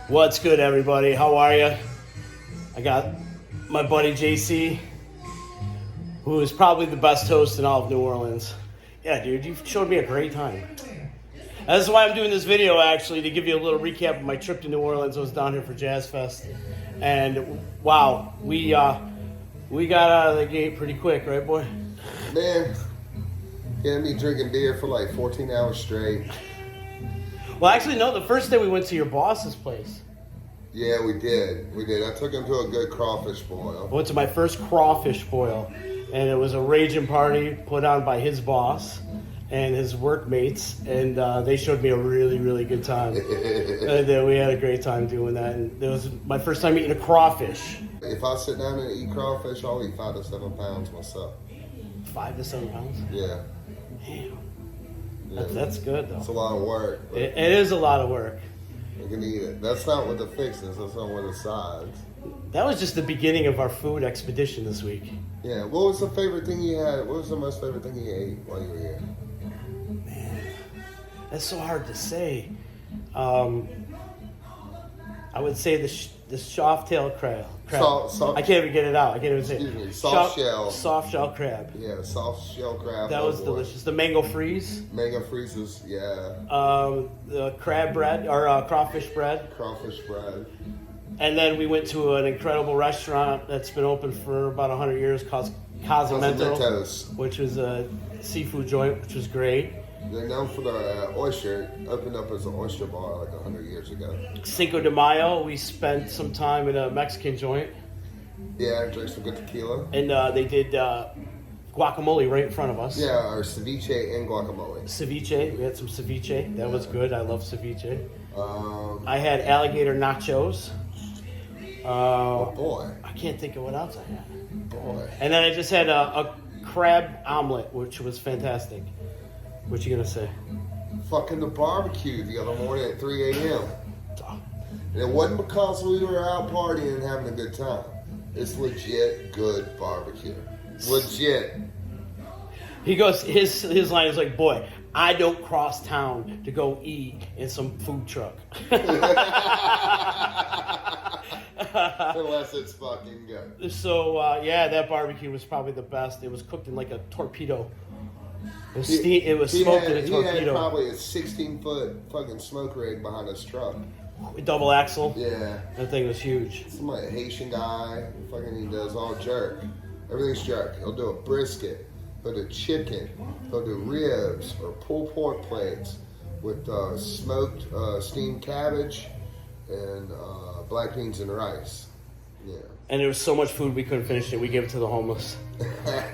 What's good, everybody? How are you? I got my buddy JC, who is probably the best host in all of New Orleans. Yeah, dude, you showed me a great time. That's why I'm doing this video, actually, to give you a little recap of my trip to New Orleans. I was down here for Jazz Fest, and wow, we got out of the gate pretty quick, right, boy? Man, getting me drinking beer for like 14 hours straight. Well, actually, no. The first day we went to your boss's place. Yeah, we did. I took him to a good crawfish boil. I went to my first crawfish boil, and it was a raging party put on by his boss and his workmates, and they showed me a really, really good time. And we had a great time doing that, and it was my first time eating a crawfish. If I sit down and eat crawfish, I'll eat 5 to 7 pounds myself. 5 to 7 pounds? Yeah. Damn. Yeah. That's good, though. It's a lot of work. It is a lot of work. You can eat it. That's not with the fixings. That's not with the sides. That was just the beginning of our food expedition this week. Yeah. What was the favorite thing you had? What was the most favorite thing you ate while you were here? Man, that's so hard to say. I would say the soft-tailed crab. Soft- I can't even get it out. I can't even say it. Excuse me, soft shell. Soft shell crab. Yeah, soft shell crab. That was delicious. The mango freeze. Mango freezes, yeah. The crab bread, or crawfish bread. Crawfish bread. And then we went to an incredible restaurant that's been open for about 100 years called Casamentos, which was a seafood joint, which was great. They're known for their oyster. Opened up as an oyster bar like 100 years ago. Cinco de Mayo, we spent some time in a Mexican joint. Yeah, drank some good tequila. And they did guacamole right in front of us. Yeah, our ceviche and guacamole. Ceviche. We had some ceviche. That was good. I love ceviche. I I had alligator nachos. oh boy. I can't think of what else I had. Boy. And then I just had a crab omelet, which was fantastic. What you gonna say? Fucking the barbecue the other morning at 3 a.m. And it wasn't because we were out partying and having a good time. It's legit good barbecue. Legit. He goes, his line is like, boy, I don't cross town to go eat in some food truck. Unless it's fucking good. So, yeah, that barbecue was probably the best. It was cooked in like a torpedo. It was smoked in a torpedo. He had probably a 16-foot fucking smoke rig behind his truck. Double axle. Yeah. That thing was huge. Some like Haitian guy, fucking he does all jerk. Everything's jerk. He'll do a brisket, he'll do chicken, he'll do ribs or pulled pork plates with smoked steamed cabbage and black beans and rice. Yeah. And there was so much food we couldn't finish it. We gave it to the homeless.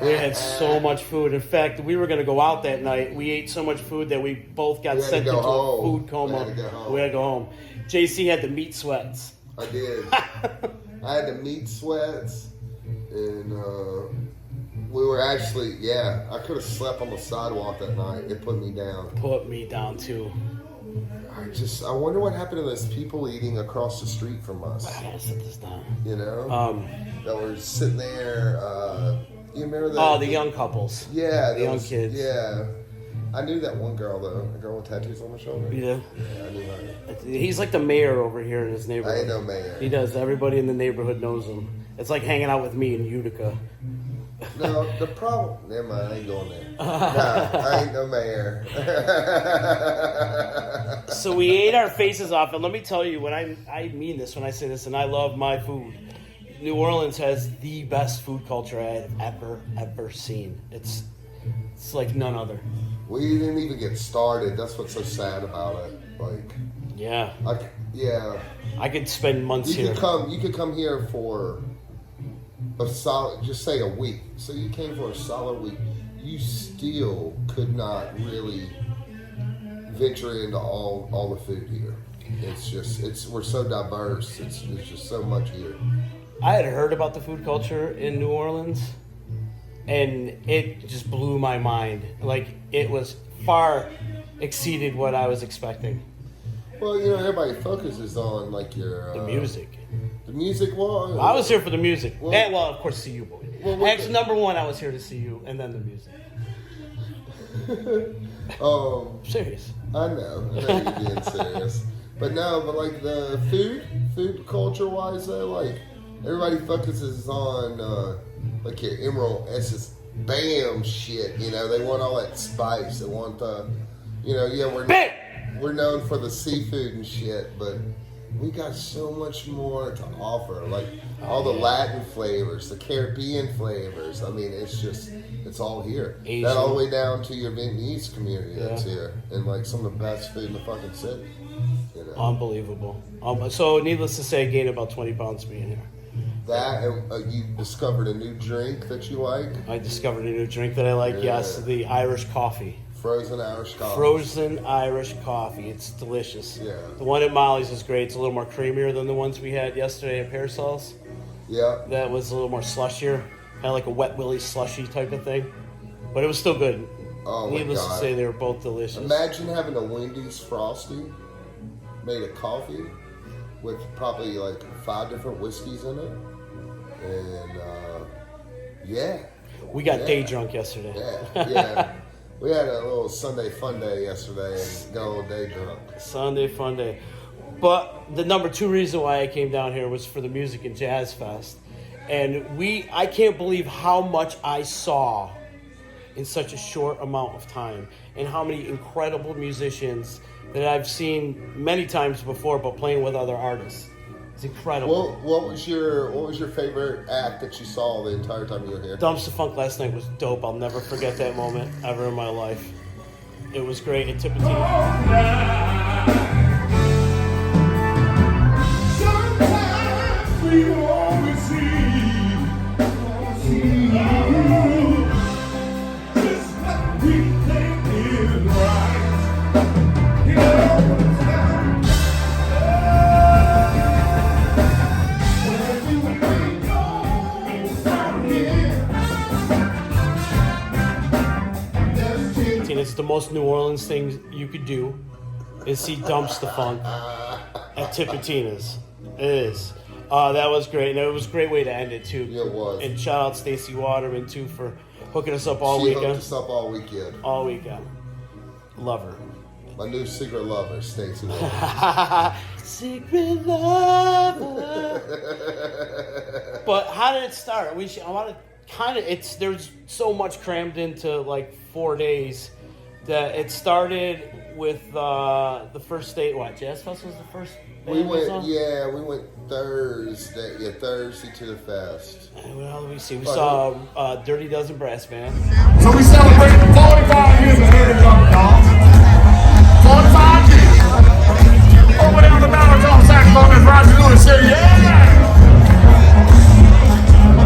We had so much food. In fact, we were going to go out that night. We ate so much food that we both got sent into a food coma. We had to go home. JC had the meat sweats. I did. I had the meat sweats, and we were actually, I could have slept on the sidewalk that night. It put me down. Put me down, too. I wonder what happened to those people eating across the street from us. I gotta set this down. You know? That were sitting there, you remember that? Oh, the young couples. Yeah. The young kids. Yeah. I knew that one girl, though. A girl with tattoos on her shoulder. You did? Yeah, I knew her. He's like the mayor over here in his neighborhood. I ain't no mayor. He does. Everybody in the neighborhood knows him. It's like hanging out with me in Utica. No, the problem... Never mind, I ain't going there. Nah, I ain't no mayor. So we ate our faces off, and let me tell you, when I mean this when I say this, and I love my food. New Orleans has the best food culture I've ever seen. It's like none other. We didn't even get started. That's what's so sad about it. Like, yeah, I could spend months here. You could come here for a solid, just say a week. So you came for a solid week. You still could not really venture into all the food here. We're so diverse. It's just so much here. I had heard about the food culture in New Orleans, and it just blew my mind. Like, it was far exceeded what I was expecting. Well, you know, everybody focuses on like the music. The music. Well, I was here for the music. Well, And, of course, see you, boy. Actually, number one, I was here to see you, and then the music. Serious. I know you're being serious. But no, but like the food culture wise though, like everybody focuses on like your Emerald Essence Bam shit. You know, they want all that spice. They want the, you know, yeah, we're known for the seafood and shit, but we got so much more to offer. Like all the Latin flavors, the Caribbean flavors. I mean, it's all here. Asian. That all the way down to your Vietnamese community that's here, and like some of the best food in the fucking city. You know? Unbelievable. So, needless to say, I gained about 20 pounds being here. That and you discovered a new drink that you like. I discovered a new drink that I like. Yeah. Yes, the Irish coffee. Frozen Irish coffee. Frozen Irish coffee. It's delicious. Yeah. The one at Molly's is great. It's a little more creamier than the ones we had yesterday at Parasols. Yeah. That was a little more slushier, kind of like a Wet Willy slushy type of thing. But it was still good. Oh my Needless God. to say, they were both delicious. Imagine having a Wendy's Frosty made of coffee with probably like 5 different whiskeys in it. And yeah. We got day drunk yesterday. Yeah. We had a little Sunday fun day yesterday and got a little day drunk. Sunday fun day. But the number 2 reason why I came down here was for the Music and Jazz Fest. And I can't believe how much I saw in such a short amount of time, and how many incredible musicians that I've seen many times before, but playing with other artists. It's incredible. What was your favorite act that you saw the entire time you were here? Dumpster Funk last night was dope. I'll never forget that moment ever in my life. It was great. It took a team. It's the most New Orleans thing you could do is see Dumpster Funk at Tipitina's. It is. That was great. And it was a great way to end it, too. Yeah, it was. And shout out Stacey Waterman, too, for hooking us up all She weekend. hooked us up all weekend. All weekend. Love her. My new secret lover, Stacey. Secret lover. But how did it start? I want to kind of, there's so much crammed into like 4 days that it started with the first day. What, Jazz Fest was the first? We went Thursday to the fest. Well, let me see. We saw Dirty Dozen Brass Band. So we celebrated 45 years of Dirty Dozen, y'all. 45 years. Over there on the baritone saxophone is Roger Lewis. Say yeah!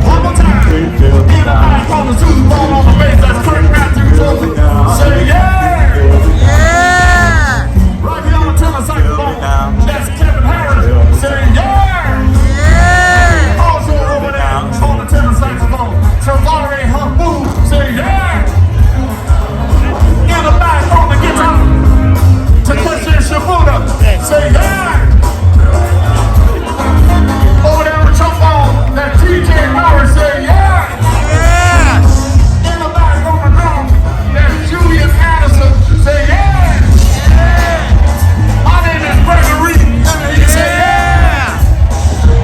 One more time. In the back on the Susan Ball on the bass, that's Kurt Matthews. Say yeah! Yeah! Right here on the tenor saxophone, that's Kevin Harris. Say yeah! Yeah! Also over there on the tenor saxophone, Trevare Humpoo. Say yeah! In the back on the guitar, Takeshi Shibuda. Say yeah! Over there on the trombone, that TJ Norris. Say yeah! Yeah! In the back on the drum, that's Julian Addison. Say yeah! My name is Gregory. Say yeah!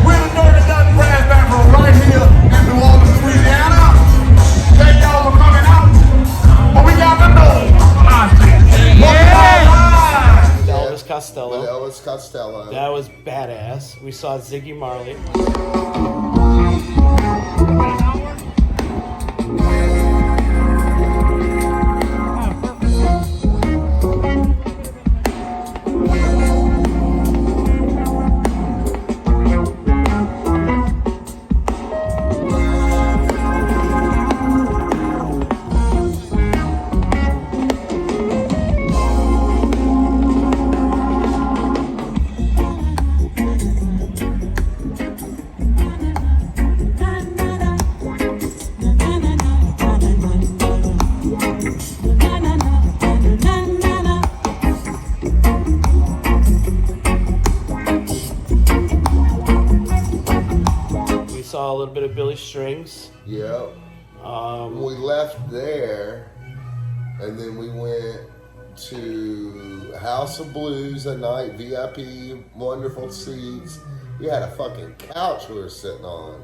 We're the Dirty Dozen Brass Band from right here in New Orleans, Louisiana. Thank y'all for coming out. But we got the nose. Elvis Costello. With Elvis Costello. That was badass. We saw Ziggy Marley. Saw a little bit of Billy Strings. Yep. We left there, and then we went to House of Blues at night, VIP, wonderful seats. We had a fucking couch we were sitting on.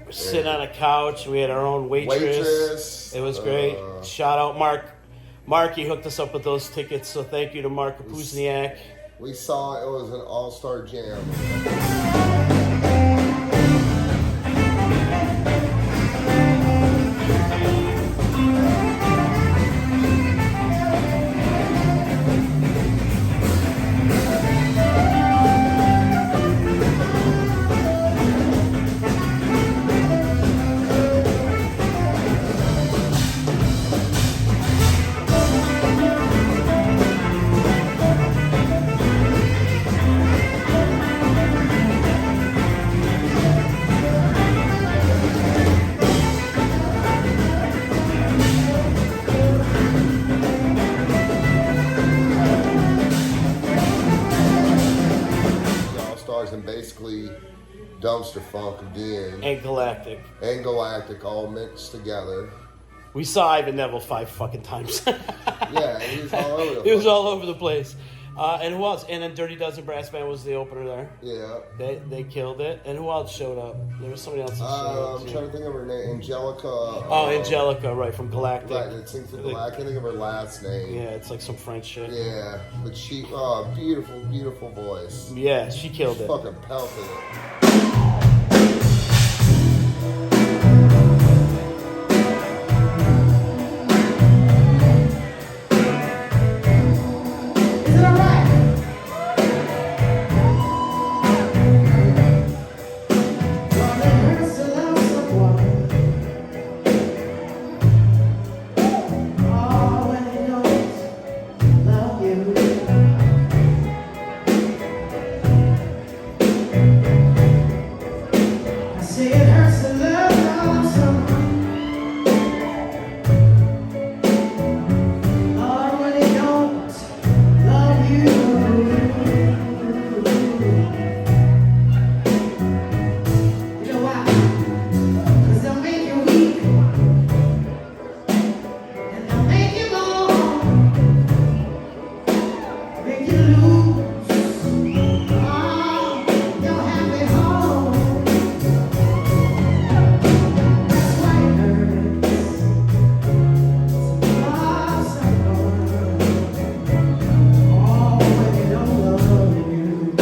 We're sitting on a couch. We had our own waitress. It was great. Shout out Mark. Mark, he hooked us up with those tickets, so thank you to Mark Kapuzniak. We saw it was an all-star jam. And basically Dumpster Funk again And Galactic. and Galactic all mixed together. We saw Ivan Neville 5 fucking times. Yeah, he was all over the It was place. all over the place. And who else? And then Dirty Dozen Brass Band was the opener there. Yeah. They killed it. And who else showed up? There was somebody else that showed up. I'm too. trying to think of her name. Angelica. Oh, Angelica, right, from Galactic. Right, that sings with I can't think of her last name. Yeah, it's like some French shit. Yeah, but she, beautiful, beautiful voice. Yeah, she killed it. Fucking pelted it. Is it all right? Well, it hurts to love someone. Oh, when they don't love you. I say it hurts to love someone. Oh, when they don't love you. You know why? 'Cause they'll make you weak, and they'll make you moan, make you lose all your happy home. That's why it hurts to love someone. Oh, when they don't love you.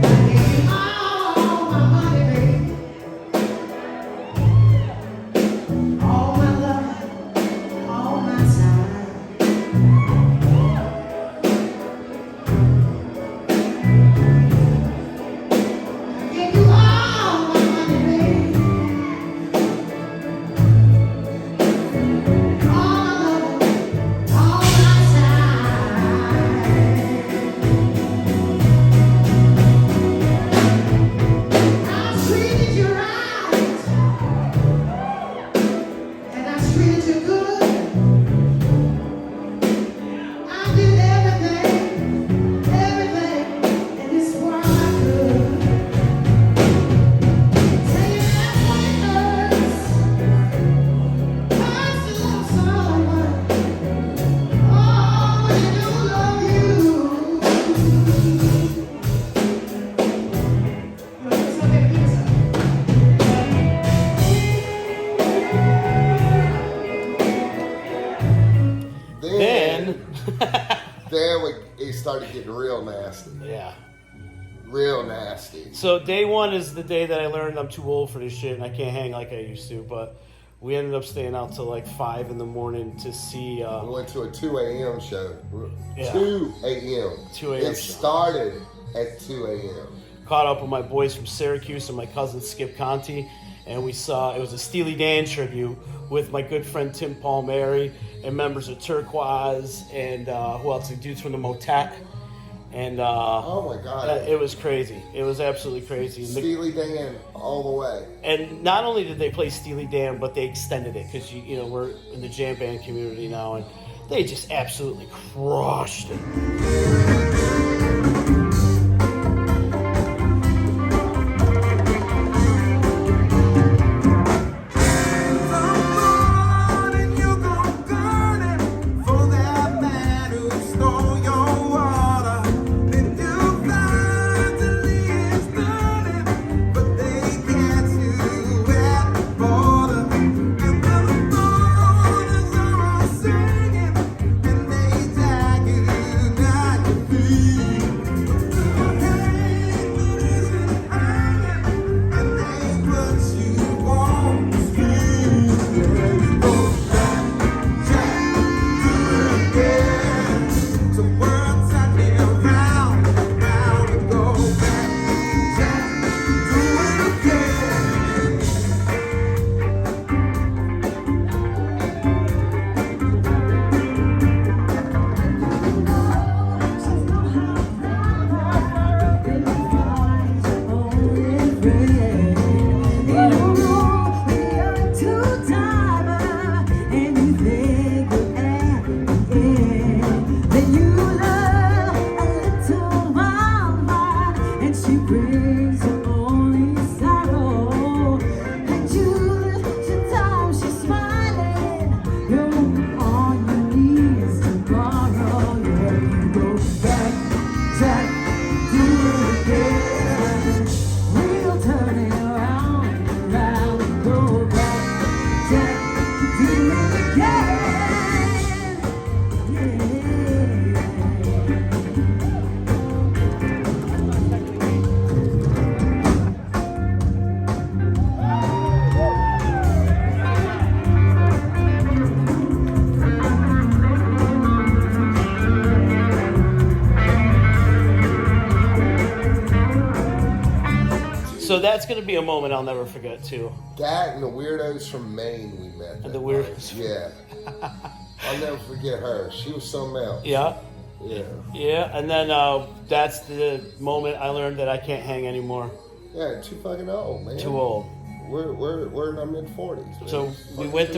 I give you all my money, baby. All my love, all my time. I give you all my money, baby. All my love, all my time. I treated you right, and I treated you good. I did everything in this world I could. Saying that's what it hurts to love someone. Oh, when they don't love you. It's okay, pizza. Then, It started getting real nasty. yeah. Real nasty. So day one is the day that I learned I'm too old for this shit and I can't hang like I used to. But we ended up staying out till like 5 in the morning to see. We went to a 2 a.m. show. Yeah. 2 a.m. 2 a.m. It show. started at 2 a.m. Caught up with my boys from Syracuse and my cousin Skip Conti, and we saw it was a Steely Dan tribute with my good friend Tim Palmieri and members of Turquoise and who else? The dudes from the Motet. And Oh my God. it was crazy. It was absolutely crazy. And, Steely Dan all the way. and not only did they play Steely Dan, but they extended it because you know we're in the jam band community now, and they just absolutely crushed it. So that's gonna be a moment I'll never forget too. That and the weirdos from Maine we met. And that the weirdos. night. Yeah. I'll never forget her. She was something else. Yeah, Yeah. yeah. And then that's the moment I learned that I can't hang anymore. Yeah, too fucking old, man. Too old. We're in our mid 40s. So we went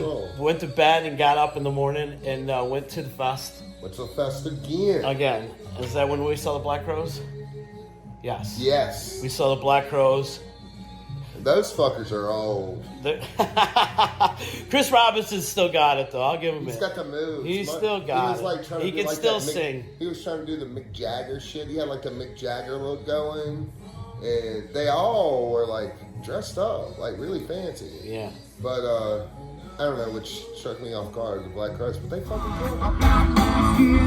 to bed and got up in the morning and went to the fest What's the fest again? again. Is that when we saw the Black Crows? Yes. Yes. We saw the Black Crows. Those fuckers are old. Chris Robinson still got it though. I'll give him He's it. got the moves. He's still got he was it. like trying to He do can like still that sing. He was trying to do the Mick Jagger shit. He had like the Mick Jagger look going. And they all were like dressed up, like really fancy. Yeah. But I don't know, which struck me off guard, the Black Crows, but they fucking killed it.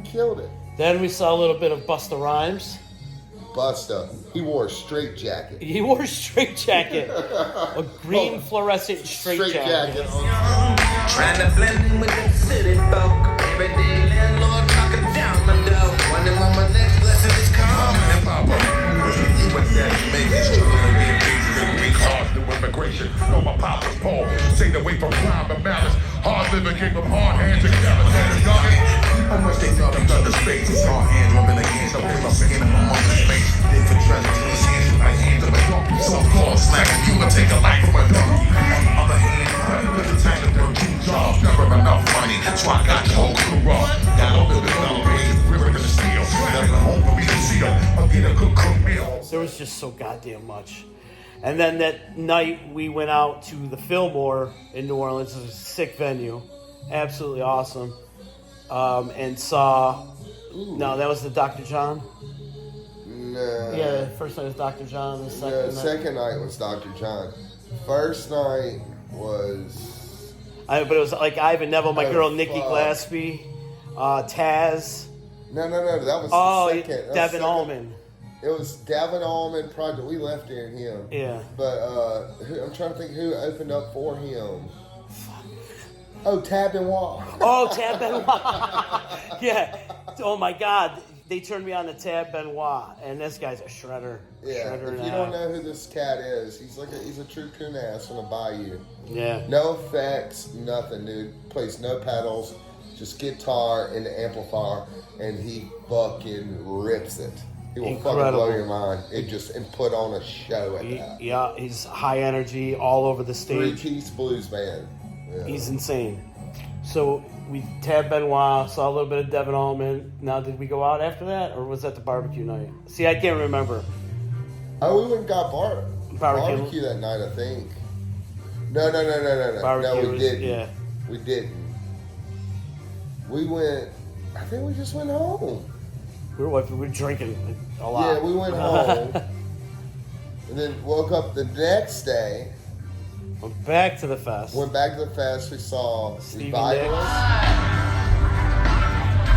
Killed it. Then we saw a little bit of Busta Rhymes. Busta. He wore a straight jacket. He wore a straight jacket, a green fluorescent straight jacket. Trying to blend in with the city folk. Every day landlord knocking down my door. Wondering when my next blessing is coming. And Papa, with that make it struggling to get things we caused through immigration. Know my papa's Paul, stayed away from crime and malice. Hard living king of hard hands and youngin'. How much they know them other spaces? Hard hands rubbing against the paper, skin in my mother's face. Dig for treasure till his hands like hands of a donkey. So called slack, you will take a life from a donkey. Other hand, with the time to do two jobs, never enough money. So I got the whole crew up. Got a little bit of raise, river to the steel. Never home for me to see her. I'll get a good cook meal. There was just so goddamn much. And then that night we went out to the Fillmore in New Orleans. It was a sick venue, absolutely awesome. And saw. No, that was the Dr. John. No. Yeah, the first night was Dr. John. The second The night. second night was Dr. John. First night was But it was like Ivan Neville, my Oh, girl Nikki fuck. Glaspie, Taz. no. That was Oh, the second. That was Devin second. Allman. It was Devin Allman Project. We left during him. Yeah. But I'm trying to think who opened up for him. Oh, Tab and Wall. Oh, Tab Benoit. Yeah. Oh my God. They turned me on to Tab Benoit, and this guy's a shredder. Yeah. Shredder If you don't know who this cat is, he's a true coon ass on a bayou. Yeah. No effects, nothing, dude. Plays no pedals, just guitar and the amplifier, and he fucking rips it. He will fucking Incredible. blow your mind. And put on a show at that. Yeah, he's high energy all over the stage. 3-piece blues band. Yeah. He's insane. So we Tab Benoit, saw a little bit of Devin Allman. Now, did we go out after that, or was that the barbecue night? See, I can't remember. Oh, we went and got Barbecue. barbecue that night, I think. No. Barbecue No, we was- didn't. yeah. We didn't. We went. I think we just went home. We were drinking a lot. Yeah, we went home, and then woke up the next day. Went back to the fest. Went back to the fest. We saw Stevie Revivals. Nicks.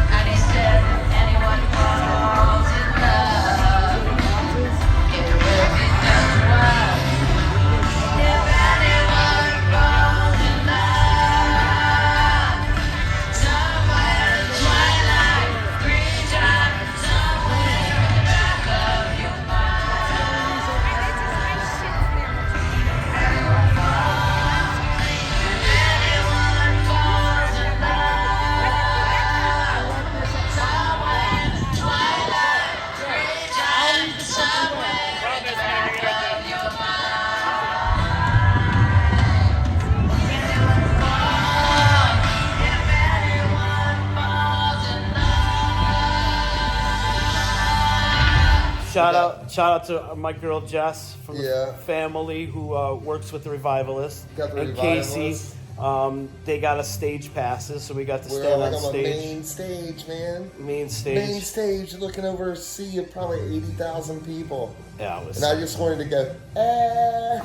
And he said, anyone falls in love, it will be just right. If anyone falls in love, somewhere in the twilight, green time, somewhere in the back of your mind. Anyone falls in love. Shout out to my girl Jess from the Yeah. family who works with the Revivalists. Got the and Casey. Revivalists. They got us stage passes, so we got to We're stand like on on the stage. main stage, man. Main stage. Main stage, looking over a sea of probably 80,000 people. Yeah, it was. And I just wanted to go, ah.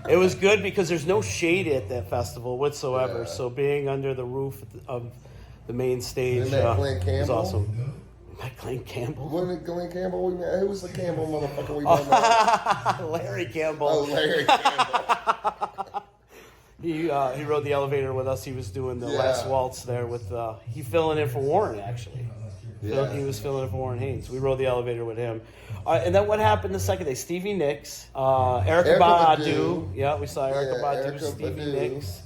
It was good because there's no shade at that festival whatsoever. Yeah. So being under the roof of the main stage Isn't that Glenn was Campbell? awesome. That Glenn Campbell? Wasn't it Glenn Campbell we met? Who was the Campbell motherfucker we met? Larry Campbell. Oh, Larry Campbell. He rode the elevator with us. He was doing the Yeah. last waltz there with he filling in for Warren actually. Yeah. He was filling in for Warren Haynes. We rode the elevator with him. And then what happened the second day? Stevie Nicks, Erica Erykah Badu. Badu. Yeah, we saw Erica Yeah, Badu, Erykah Stevie Badu. Nicks,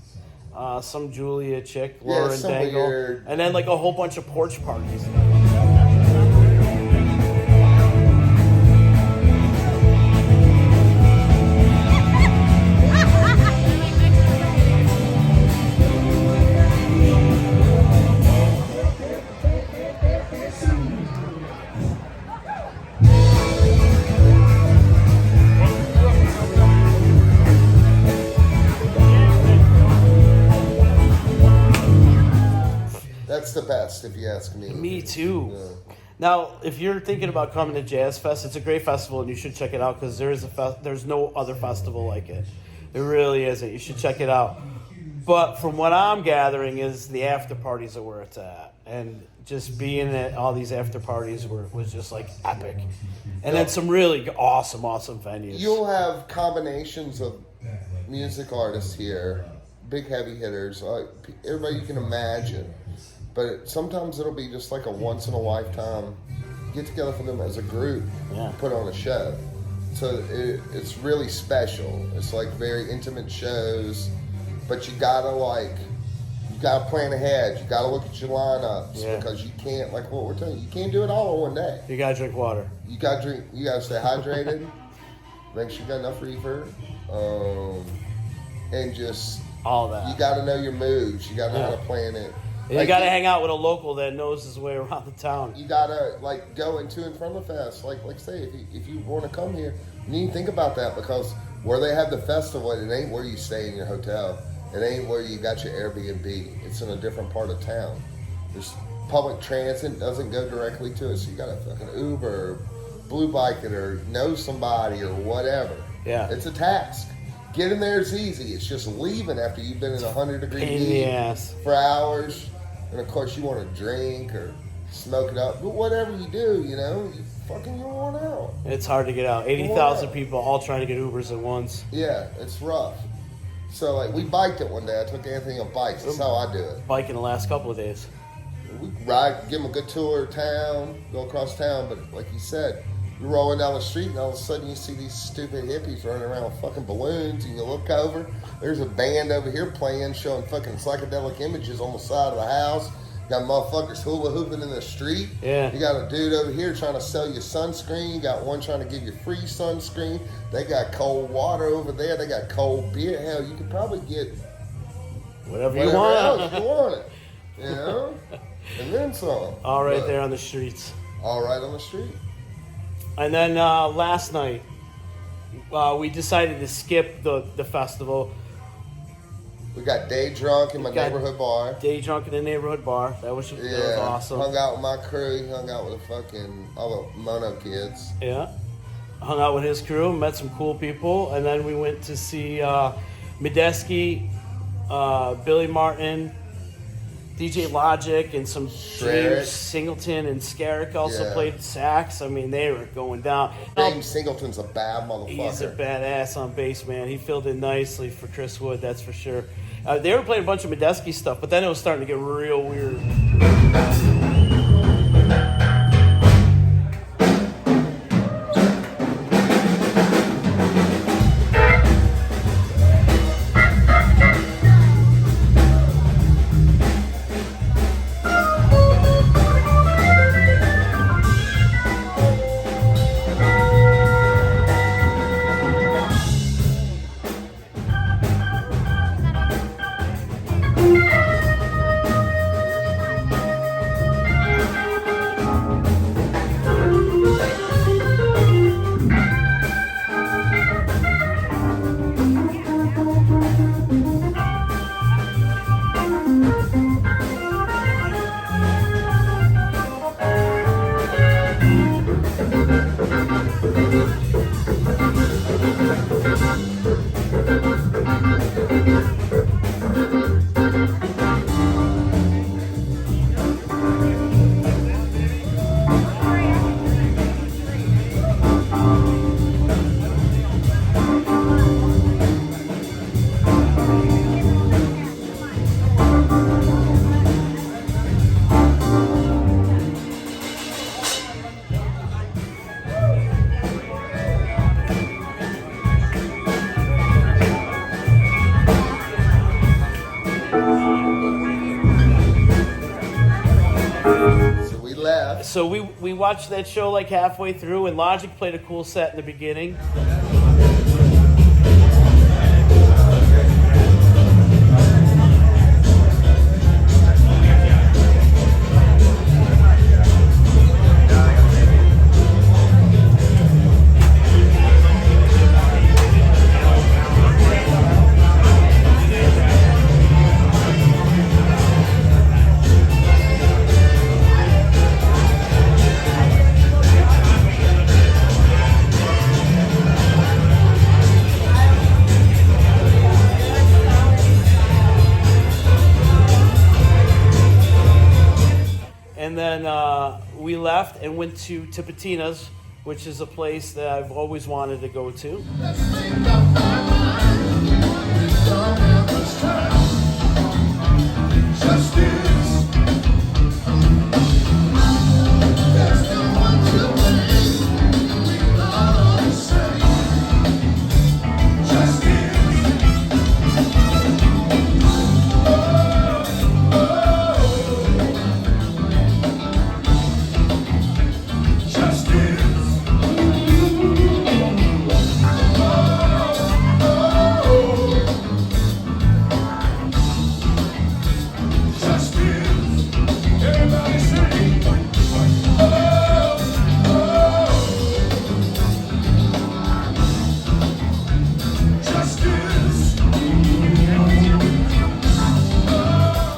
some Julia chick, Yeah, Lauren some Dangle, weird- and then like a whole bunch of porch parties. That's the best, if you ask me. Me too. Yeah. Now, if you're thinking about coming to Jazz Fest, it's a great festival and you should check it out because there's no other festival like it. It really isn't. You should check it out. But from what I'm gathering is the after parties are where it's at. And just being at all these after parties was just like epic. And then some really awesome venues. You'll have combinations of music artists here, big heavy hitters, everybody you can imagine. But sometimes it'll be just like a once in a lifetime get together for them as a group, Yeah. put on a show. So it's really special. It's like very intimate shows, but you gotta plan ahead. You gotta look at your lineups Yeah. because you can't, like what we're telling you, you can't do it all in one day. You gotta drink water. You gotta drink. You gotta stay hydrated. Make sure you got enough reefer, and just All that. you gotta know your moves. You gotta know how Yeah. to plan it. And you gotta hang out with a local that knows his way around the town. You gotta like go into and from the fest. Like say if you want to come here, you need to think about that because where they have the festival, it ain't where you stay in your hotel. It ain't where you got your Airbnb. It's in a different part of town. There's public transit doesn't go directly to it, so you gotta fucking Uber, or Blue Bike it, or know somebody or whatever. Yeah. It's a task. Getting there is easy. It's just leaving after you've been in 100-degree Pain in the heat ass. for hours, and of course you want to drink or smoke it up. But whatever you do, you fucking you're worn out. It's hard to get out. 80,000 people all trying to get Ubers at once. Yeah, it's rough. So like we biked it one day. I took Anthony on bikes. That's how I do it. Biking the last couple of days. We ride, give him a good tour of town, go across town. But like you said, you're rolling down the street and all of a sudden you see these stupid hippies running around with fucking balloons, and you look over, there's a band over here playing, showing fucking psychedelic images on the side of the house. Got motherfuckers hula hooping in the street. Yeah. You got a dude over here trying to sell you sunscreen. You got one trying to give you free sunscreen. They got cold water over there. They got cold beer. Hell, you could probably get Whatever you Whatever want. else you want it. You know? And then some. All right But there on the streets. All right on the street. And then last night, we decided to skip the festival. We got day drunk in my got- neighborhood bar. Day drunk in the neighborhood bar. That was awesome. Hung out with my crew. Hung out with all the Mono kids. Yeah. Hung out with his crew, met some cool people, and then we went to see Medeski, Billy Martin, DJ Logic, and some Scarrick. James Singleton and Scarrick also Yeah. played sax. I mean, they were going down. James Singleton's a bad motherfucker. He's a badass on bass, man. He filled in nicely for Chris Wood, that's for sure. They were playing a bunch of Medeski stuff, but then it was starting to get real weird. So we left. So we watched that show like halfway through, and Logic played a cool set in the beginning. And then we left and went to Tipitina's, which is a place that I've always wanted to go to.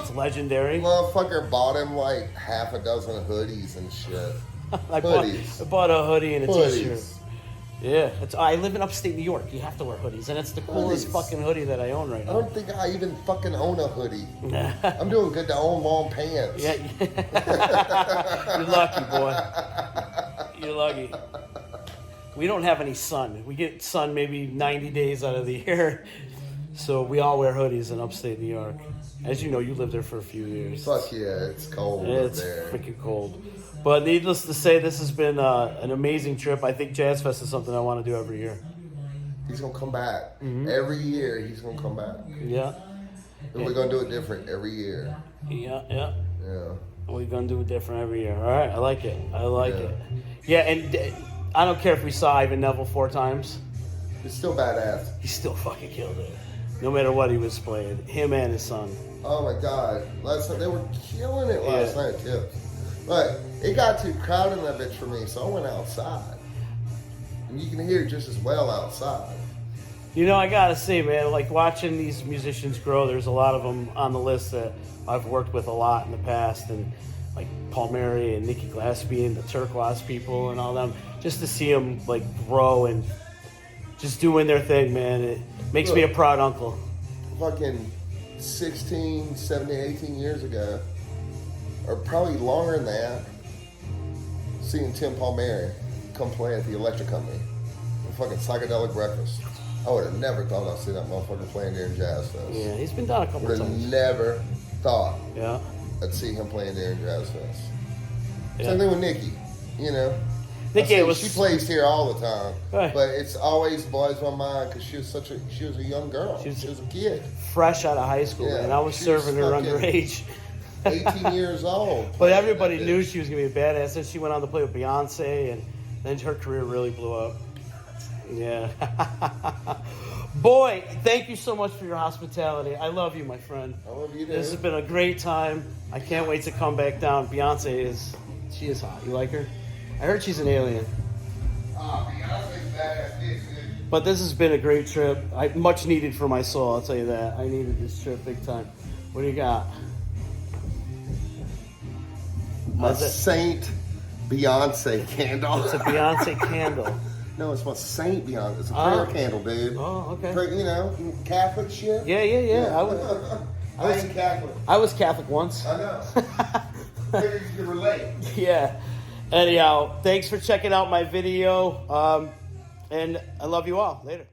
It's legendary. Motherfucker bought him like half a dozen hoodies and shit. I Hoodies. bought a hoodie and a t-shirt. Hoodies. Yeah, I live in upstate New York. You have to wear hoodies, and it's the coolest Hoodies. fucking hoodie that I own right I now. don't think I even fucking own a hoodie. I'm doing good to own long pants. Yeah, you're lucky, boy. You're lucky. We don't have any sun. We get sun maybe 90 days out of the year, so we all wear hoodies in upstate New York. As you know, you lived there for a few years. Fuck yeah, it's cold up It's there. freaking cold. But needless to say, this has been an amazing trip. I think Jazz Fest is something I want to do every year. He's gonna come back. Mm-hmm. Every year he's gonna come back. Yeah, And we're gonna do it different every year. yeah. Yeah. We're gonna do it different every year. All right, I like it. I like Yeah. it. Yeah, and I don't care if we saw Ivan Neville 4 times. It's still badass. He still fucking killed it. no matter what he was playing. Him and his son. Oh my God! Last night they were killing it last Yeah. night too. But it got too crowded in that bitch for me, so I went outside. And you can hear it just as well outside. You know, I gotta say, man, like watching these musicians grow, there's a lot of them on the list that I've worked with a lot in the past, and like Paul Mary and Nikki Glaspie and the Turquoise people and all them, just to see them like grow and just doing their thing, man, it makes me a proud uncle. Fucking 16, 17, 18 years ago, or probably longer than that, seeing Tim Palmieri come play at the Electric Company, a fucking psychedelic breakfast. I would have never thought I'd see that motherfucker playing during Jazz Fest. Yeah, he's been down a couple Would have times. never thought Yeah. I'd see him playing during Jazz Fest. Yeah. Same thing with Nikki, you know. Nikki, I say it was she plays here all the time, Right. but it's always blows my mind because she was a young girl. She was- She was a kid, fresh out of high school, Yeah, man. I was she was serving her fucking- underage. 18 years old. But playing everybody that knew bitch. she was gonna be a badass. Then she went on to play with Beyonce, and then her career really blew up. Yeah. Boy, thank you so much for your hospitality. I love you, my friend. I love you, dude. This has been a great time. I can't wait to come back down. Beyonce she is hot. You like her? I heard she's an alien. Beyonce's badass bitch, dude. But this has been a great trip. Much needed for my soul, I'll tell you that. I needed this trip big time. What do you got? My How's it? Saint Beyonce candle. It's a Beyonce candle. No, it's my Saint Beyonce. It's a prayer Oh. candle, dude. Oh, okay. You know, Catholic shit. Yeah. I I ain't Catholic. was Catholic once. I know. Figured you could relate. Yeah. Anyhow, thanks for checking out my video. And I love you all. Later.